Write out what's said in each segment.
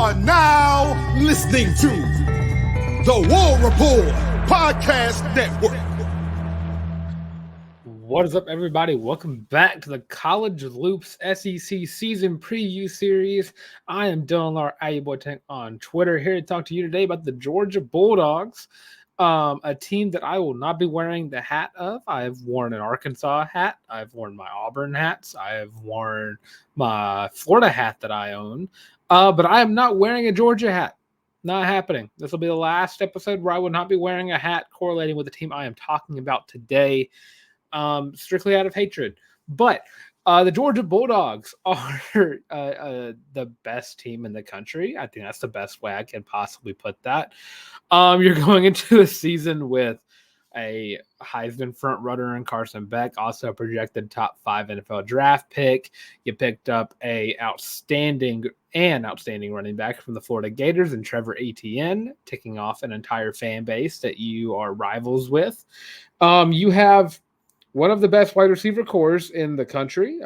are now listening to the War Report Podcast Network. What is up, everybody? Welcome back to the College Loops SEC Season Preview Series. I am Dylan Larck, IUBoyTank on Twitter, here to talk to you today about the Georgia Bulldogs, a team that I will not be wearing the hat of. I have worn an Arkansas hat. I've worn my Auburn hats. I have worn my Florida hat that I own, but I am not wearing a Georgia hat. Not happening. This will be the last episode where I will not be wearing a hat correlating with the team I am talking about today. Strictly out of hatred. But the Georgia Bulldogs are the best team in the country. I think that's the best way I can possibly put that. You're going into a season with a Heisman front runner in Carson Beck, also a projected top 5 NFL draft pick. You picked up an outstanding running back from the Florida Gators and Trevor Etienne, ticking off an entire fan base that you are rivals with. You have one of the best wide receiver cores in the country,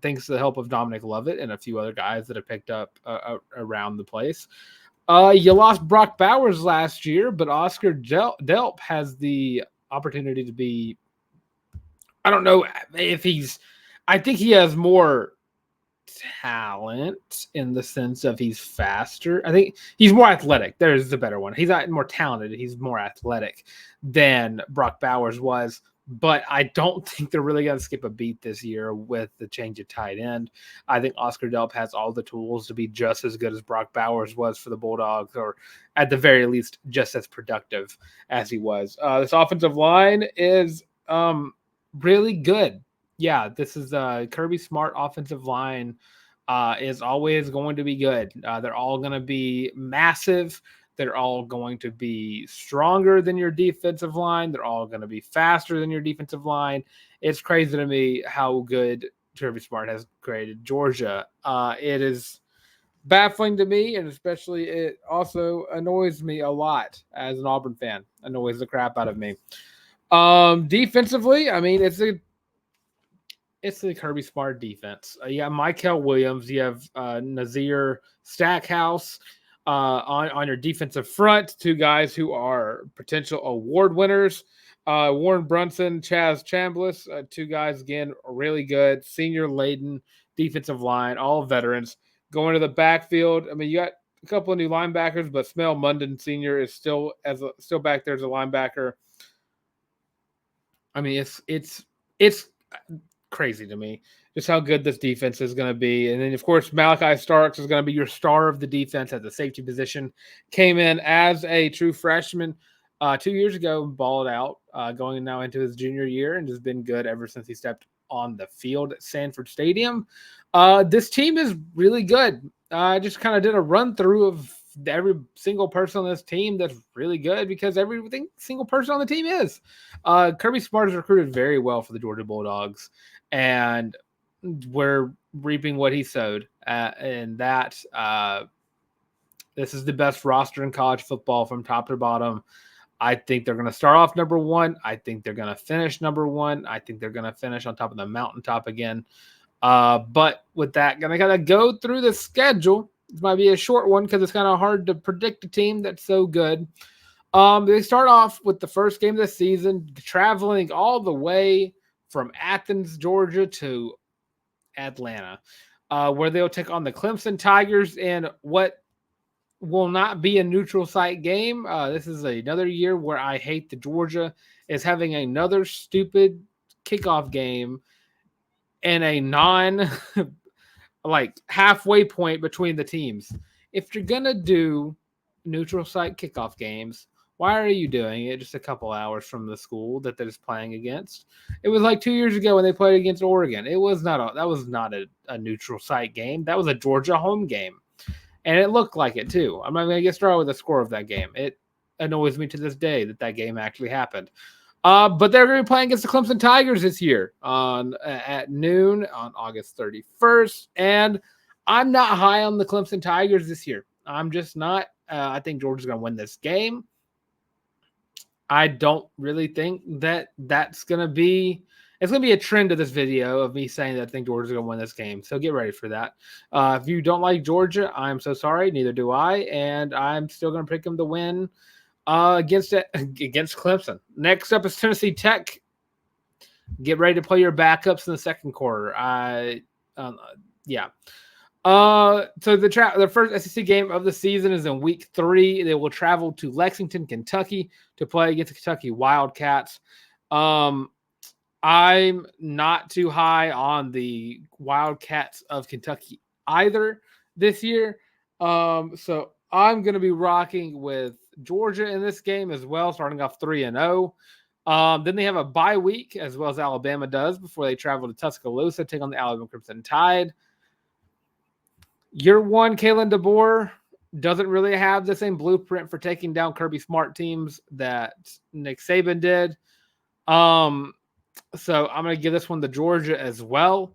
thanks to the help of Dominic Lovett and a few other guys that have picked up around the place. You lost Brock Bowers last year, but Oscar Delp has the opportunity to be, I don't know if I think he has more talent in the sense of he's faster. I think he's more athletic. There's the better one. He's not more talented. He's more athletic than Brock Bowers was. But I don't think they're really going to skip a beat this year with the change of tight end. I think Oscar Delp has all the tools to be just as good as Brock Bowers was for the Bulldogs, or at the very least, just as productive as he was. This offensive line is really good. Yeah, this is Kirby Smart offensive line is always going to be good. They're all going to be massive. They're all going to be stronger than your defensive line. They're all going to be faster than your defensive line. It's crazy to me how good Kirby Smart has created Georgia. It is baffling to me, and especially it also annoys me a lot as an Auburn fan. Annoys the crap out of me. Defensively, I mean, it's the Kirby Smart defense. You got Michael Williams. You have Nazir Stackhouse. On your defensive front, two guys who are potential award winners, Warren Brunson, Chaz Chambliss, two guys, again, really good, senior laden defensive line, all veterans. Going to the backfield, I mean, you got a couple of new linebackers, but Smell Munden Sr. is still back there as a linebacker. I mean, it's crazy to me just how good this defense is going to be. And then, of course, Malachi Starks is going to be your star of the defense at the safety position. Came in as a true freshman 2 years ago, balled out, going now into his junior year, and has been good ever since he stepped on the field at Sanford Stadium. This team is really good. I just kind of did a run through of every single person on this team that's really good, because every single person on the team is. Kirby Smart is recruited very well for the Georgia Bulldogs, and we're reaping what he sowed. And that this is the best roster in college football from top to bottom. I think they're going to start off number one. I think they're going to finish number one. I think they're going to finish on top of the mountaintop again. But with that, going to kind of go through the schedule. This might be a short one because it's kind of hard to predict a team that's so good. They start off with the first game of the season, traveling all the way from Athens, Georgia to Atlanta, where they'll take on the Clemson Tigers in what will not be a neutral site game. This is another year where I hate that Georgia is having another stupid kickoff game and a halfway point between the teams. If you're going to do neutral site kickoff games, why are you doing it just a couple hours from the school that they're just playing against? It was like 2 years ago when they played against Oregon. That was not a neutral site game. That was a Georgia home game. And it looked like it too. I'm not going to get started with the score of that game. It annoys me to this day that game actually happened. But they're going to be playing against the Clemson Tigers this year at noon on August 31st. And I'm not high on the Clemson Tigers this year. I'm just not. I think Georgia's going to win this game. I don't really think that that's going to be It's going to be a trend of this video of me saying that I think Georgia's going to win this game. So get ready for that. If you don't like Georgia, I'm so sorry. Neither do I. And I'm still going to pick them to win against Clemson. Next up is Tennessee Tech. Get ready to play your backups in the second quarter. Yeah. So the first SEC game of the season is in week 3. They will travel to Lexington, Kentucky to play against the Kentucky Wildcats. I'm not too high on the Wildcats of Kentucky either this year. So I'm going to be rocking with Georgia in this game as well, starting off 3-0. Then they have a bye week, as well as Alabama does, before they travel to Tuscaloosa, take on the Alabama Crimson Tide. Year 1, Kalen DeBoer doesn't really have the same blueprint for taking down Kirby Smart teams that Nick Saban did. So I'm going to give this one to Georgia as well.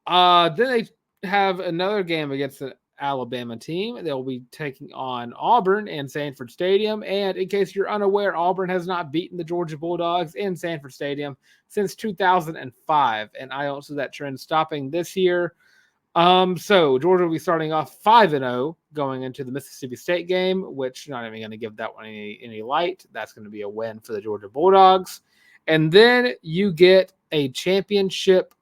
Then they have another game against the Alabama team. They'll be taking on Auburn in Sanford Stadium. And in case you're unaware, Auburn has not beaten the Georgia Bulldogs in Sanford Stadium since 2005. And I don't see that trend stopping this year. So Georgia will be starting off 5-0 going into the Mississippi State game, which not even going to give that one any light. That's going to be a win for the Georgia Bulldogs. And then you get a championship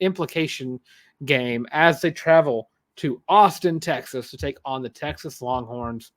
implication game as they travel to Austin, Texas to take on the Texas Longhorns.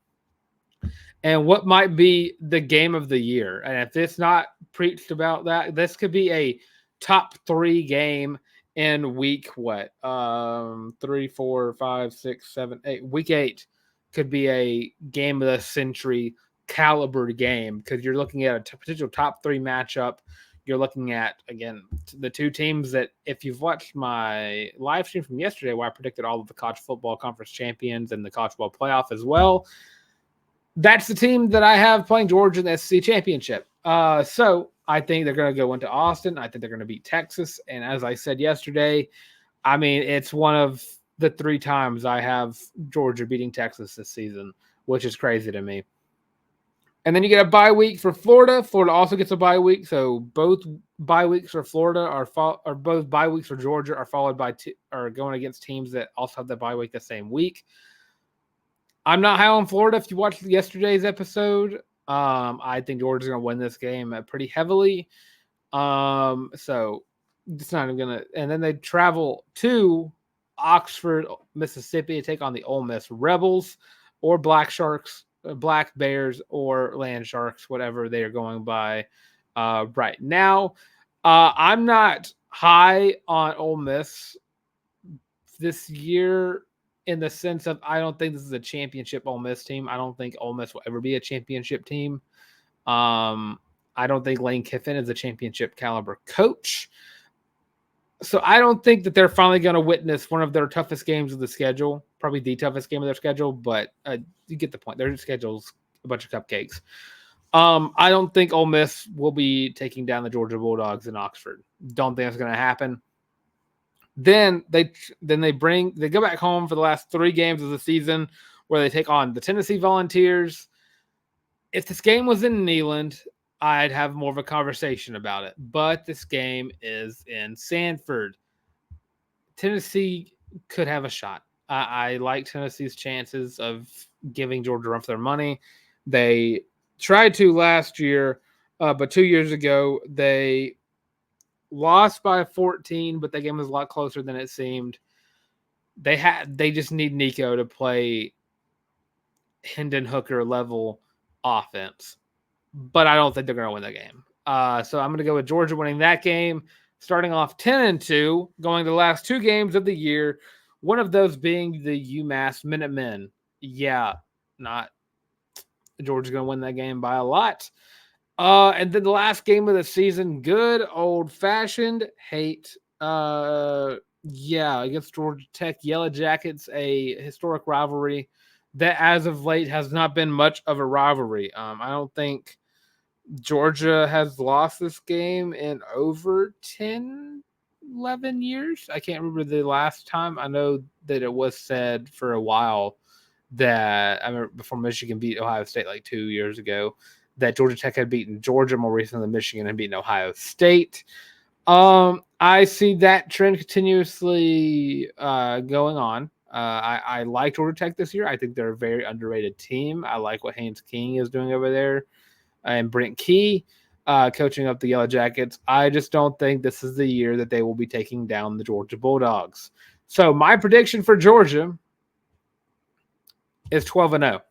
And what might be the game of the year. And if it's not preached about that, this could be a top 3 game in week 3, 4, 5, 6, 7, 8. Week 8 could be a game of the century caliber game because you're looking at a potential top 3 matchup. You're looking at, again, the two teams that, if you've watched my live stream from yesterday where I predicted all of the college football conference champions and the college football playoff as well, that's the team that I have playing Georgia in the SEC championship. So I think they're going to go into Austin. I think they're going to beat Texas. And as I said yesterday, I mean, it's one of the 3 times I have Georgia beating Texas this season, which is crazy to me. And then you get a bye week for Florida. Florida also gets a bye week. So both bye weeks for Florida or both bye weeks for Georgia are followed by are going against teams that also have the bye week the same week. I'm not high on Florida. If you watched yesterday's episode, I think Georgia's going to win this game pretty heavily. So it's not even going to. And then they travel to Oxford, Mississippi to take on the Ole Miss Rebels or Black Bears or Land Sharks, whatever they are going by right now. I'm not high on Ole Miss this year in the sense of I don't think this is a championship Ole Miss team. I don't think Ole Miss will ever be a championship team. I don't think Lane Kiffin is a championship caliber coach. So I don't think that they're finally going to witness one of their toughest games of the schedule, probably the toughest game of their schedule, but you get the point. Their schedule's a bunch of cupcakes. I don't think Ole Miss will be taking down the Georgia Bulldogs in Oxford. Don't think that's going to happen. Then they go back home for the last 3 games of the season where they take on the Tennessee Volunteers. If this game was in Neyland, I'd have more of a conversation about it. But this game is in Sanford. Tennessee could have a shot. I like Tennessee's chances of giving Georgia a run for their money. They tried to last year, but 2 years ago they lost by 14, but that game was a lot closer than it seemed. They just need Nico to play Hendon Hooker level offense, but I don't think they're going to win the game. So I'm going to go with Georgia winning that game, starting off 10-2, going to the last 2 games of the year. One of those being the UMass Minutemen. Yeah, not Georgia's going to win that game by a lot. And then the last game of the season, good old-fashioned hate. Against Georgia Tech, Yellow Jackets, a historic rivalry that as of late has not been much of a rivalry. I don't think Georgia has lost this game in over 10, 11 years. I can't remember the last time. I know that it was said for a while that I remember before Michigan beat Ohio State like 2 years ago that Georgia Tech had beaten Georgia more recently than Michigan had beaten Ohio State. I see that trend continuously going on. I like Georgia Tech this year. I think they're a very underrated team. I like what Haynes King is doing over there, and Brent Key coaching up the Yellow Jackets. I just don't think this is the year that they will be taking down the Georgia Bulldogs. So my prediction for Georgia is 12-0.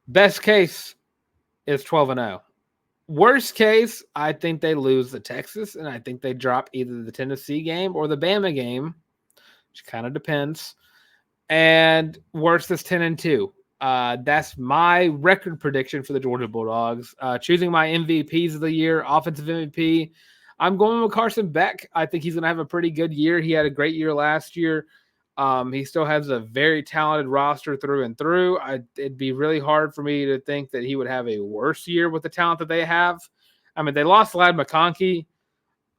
Best case is 12-0. Worst case, I think they lose to Texas, and I think they drop either the Tennessee game or the Bama game, which kind of depends. And worst is 10-2. That's my record prediction for the Georgia Bulldogs. Choosing my MVPs of the year, offensive MVP, I'm going with Carson Beck. I think he's going to have a pretty good year. He had a great year last year. He still has a very talented roster through and through. It'd be really hard for me to think that he would have a worse year with the talent that they have. I mean, they lost Ladd McConkey,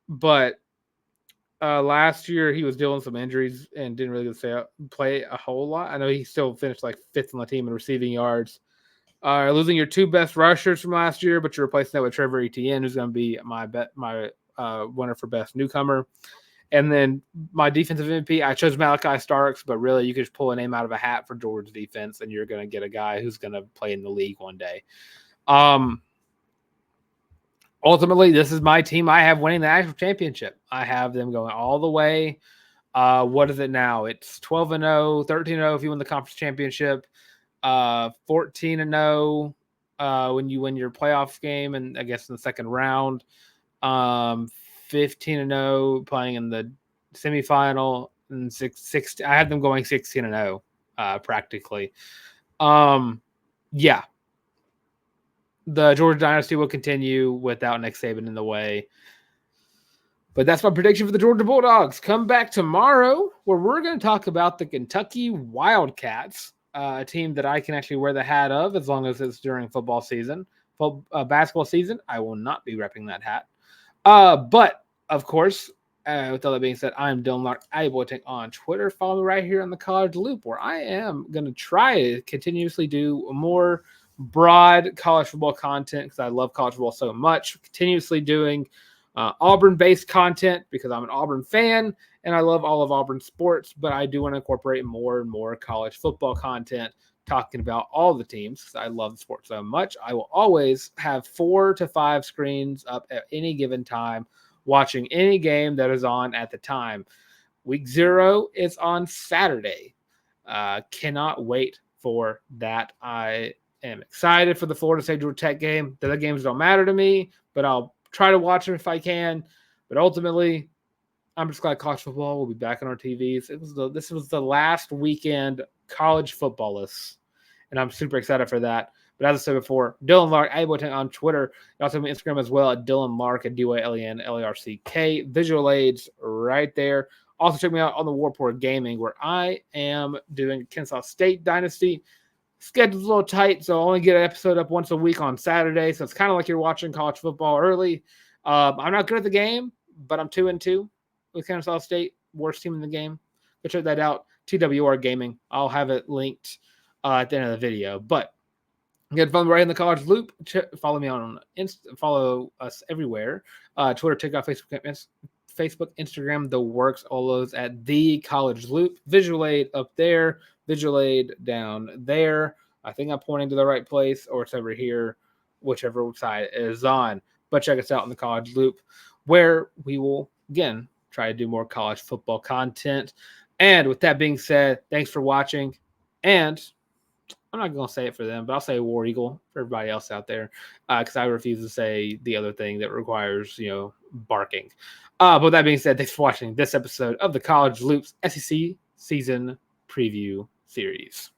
but last year he was dealing with some injuries and didn't really play a whole lot. I know he still finished like fifth on the team in receiving yards. Losing your two best rushers from last year, but you're replacing that with Trevor Etienne, who's going to be my winner for best newcomer. And then my defensive MVP, I chose Malachi Starks, but really you could just pull a name out of a hat for Georgia's defense, and you're going to get a guy who's going to play in the league one day. Ultimately, this is my team. I have winning the national championship. I have them going all the way. What is it now? It's 12-0, 13-0 if you win the conference championship, 14-0 when you win your playoff game, and I guess in the second round. 15-0 playing in the semifinal, and 6. I had them going 16-0 practically. Yeah. The Georgia dynasty will continue without Nick Saban in the way. But that's my prediction for the Georgia Bulldogs. Come back tomorrow where we're going to talk about the Kentucky Wildcats, a team that I can actually wear the hat of as long as it's during football season. Basketball season, I will not be repping that hat. But, of course, with all that being said, I'm Dylan Larck, iBoyTech on Twitter. Follow me right here on the College Loop, where I am going to try to continuously do more broad college football content because I love college football so much. Continuously doing Auburn-based content because I'm an Auburn fan and I love all of Auburn sports, but I do want to incorporate more and more college football content talking about all the teams because I love the sport so much. I will always have 4 to 5 screens up at any given time watching any game that is on at the time. Week 0 is on Saturday. Cannot wait for that. I am excited for the Florida State Georgia Tech game. The other games don't matter to me, but I'll try to watch them if I can. But ultimately, I'm just glad college football will be back on our TVs. This was the last weekend college football-less, and I'm super excited for that. But as I said before, Dylan Larck, iBoyTech on Twitter. You also have my Instagram as well at Dylan Larck at DYLENLARCK. Visual aids right there. Also check me out on the Warport Gaming, where I am doing Kansas State Dynasty. Schedule's a little tight, so I only get an episode up once a week on Saturday. So it's kind of like you're watching college football early. I'm not good at the game, but I'm 2-2 with Kansas State, worst team in the game. Go check that out. TWR Gaming. I'll have it linked at the end of the video. But get fun right in the College Loop. Follow me on follow us everywhere. Twitter, TikTok, Facebook, Instagram, the works, all those at the College Loop. Visual aid up there, visual aid down there. I think I'm pointing to the right place, or it's over here, whichever side it is on. But check us out on the College Loop, where we will, again, try to do more college football content. And with that being said, thanks for watching. And I'm not going to say it for them, but I'll say War Eagle for everybody else out there because I refuse to say the other thing that requires, barking. But with that being said, thanks for watching this episode of the College Loops SEC Season Preview Series.